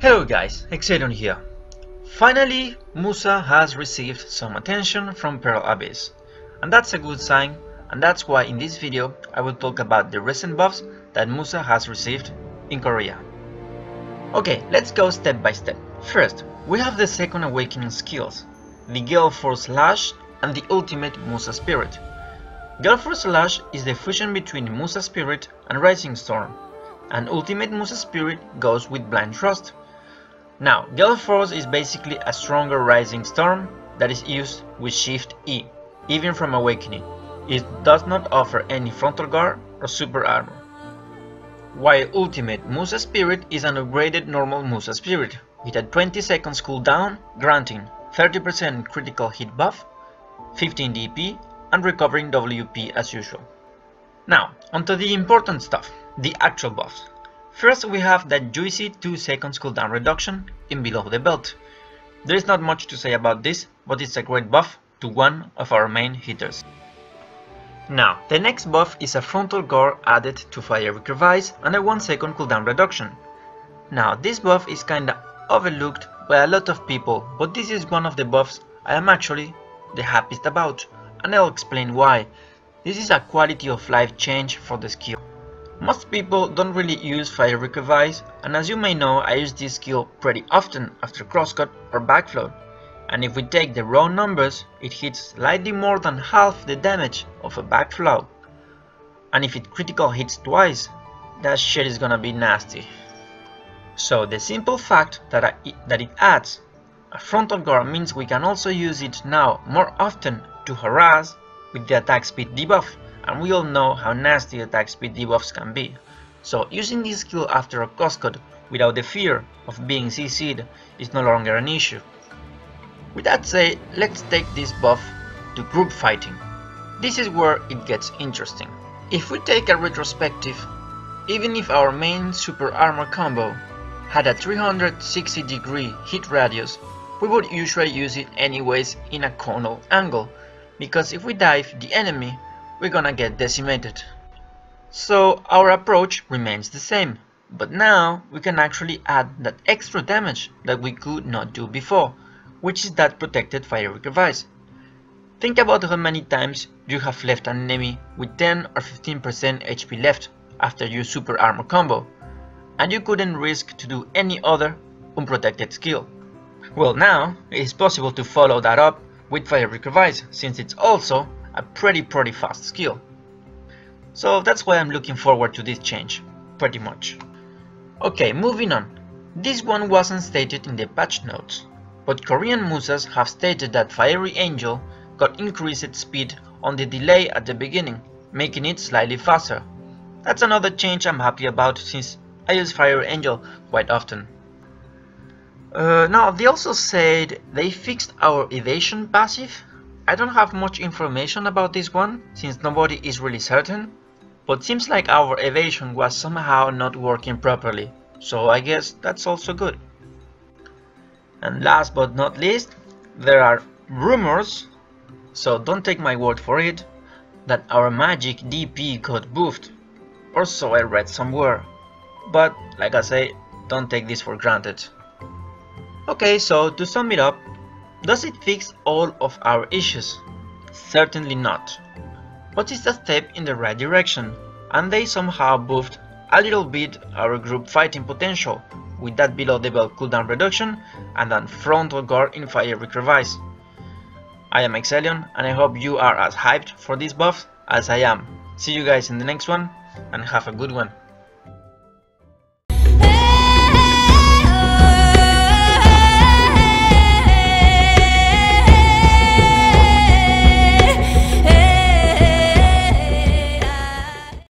Hello guys, Evasion here. Finally, Musa has received some attention from Pearl Abyss, and that's a good sign, and that's why in this video I will talk about the recent buffs that Musa has received in Korea. Okay, let's go step by step. First, we have the second awakening skills, the Gale Force Slash and the ultimate Musa Spirit. Gale Force Slash is the fusion between Musa Spirit and Rising Storm, and ultimate Musa Spirit goes with Blind Trust. Now, Gale Force is basically a stronger Rising Storm that is used with Shift E, even from Awakening. It does not offer any frontal guard or super armor. While Ultimate Musa Spirit is an upgraded normal Musa Spirit, with a 20 seconds cooldown, granting 30% critical hit buff, 15 DP, and recovering WP as usual. Now, onto the important stuff, the actual buffs. First, we have that juicy 2 seconds cooldown reduction in Below the Belt. There is not much to say about this, but it's a great buff to one of our main hitters. Now, the next buff is a frontal guard added to Fiery Crevice and a 1 second cooldown reduction. Now, this buff is kinda overlooked by a lot of people, but this is one of the buffs I am actually the happiest about, and I'll explain why. This is a quality of life change for the skill. Most people don't really use Fiery Crevice, and as you may know, I use this skill pretty often after crosscut or backflow, and if we take the raw numbers, it hits slightly more than half the damage of a backflow, and if it critical hits twice, that shit is gonna be nasty. So the simple fact that it adds a frontal guard means we can also use it now more often to harass with the attack speed debuff, and we all know how nasty attack speed debuffs can be. So using this skill after a crosscut without the fear of being CC'd is no longer an issue. With that said, let's take this buff to group fighting. This is where it gets interesting. If we take a retrospective, even if our main super armor combo had a 360-degree hit radius, we would usually use it anyways in a conal angle, because if we dive the enemy, we're gonna get decimated. So our approach remains the same, but now we can actually add that extra damage that we could not do before, which is that protected Fiery Crevice. Think about how many times you have left an enemy with 10 or 15% HP left after your super armor combo, and you couldn't risk to do any other unprotected skill. Well, now it is possible to follow that up with Fiery Crevice, since it's also a pretty fast skill. So that's why I'm looking forward to this change, pretty much. Okay, moving on. This one wasn't stated in the patch notes, but Korean Musas have stated that Fiery Angel got increased speed on the delay at the beginning, making it slightly faster. That's another change I'm happy about, since I use Fiery Angel quite often. Now, they also said they fixed our Evasion passive. I don't have much information about this one, since nobody is really certain, but seems like our Evasion was somehow not working properly, so I guess that's also good. And last but not least, there are rumors, so don't take my word for it, that our magic DP got buffed, or so I read somewhere, but like I say, don't take this for granted. Okay, so to sum it up, does it fix all of our issues? Certainly not. But it's a step in the right direction, and they somehow buffed a little bit our group fighting potential with that below the belt cooldown reduction and that frontal guard in Fiery Crevice. I am Evasion, and I hope you are as hyped for this buff as I am. See you guys in the next one, and have a good one.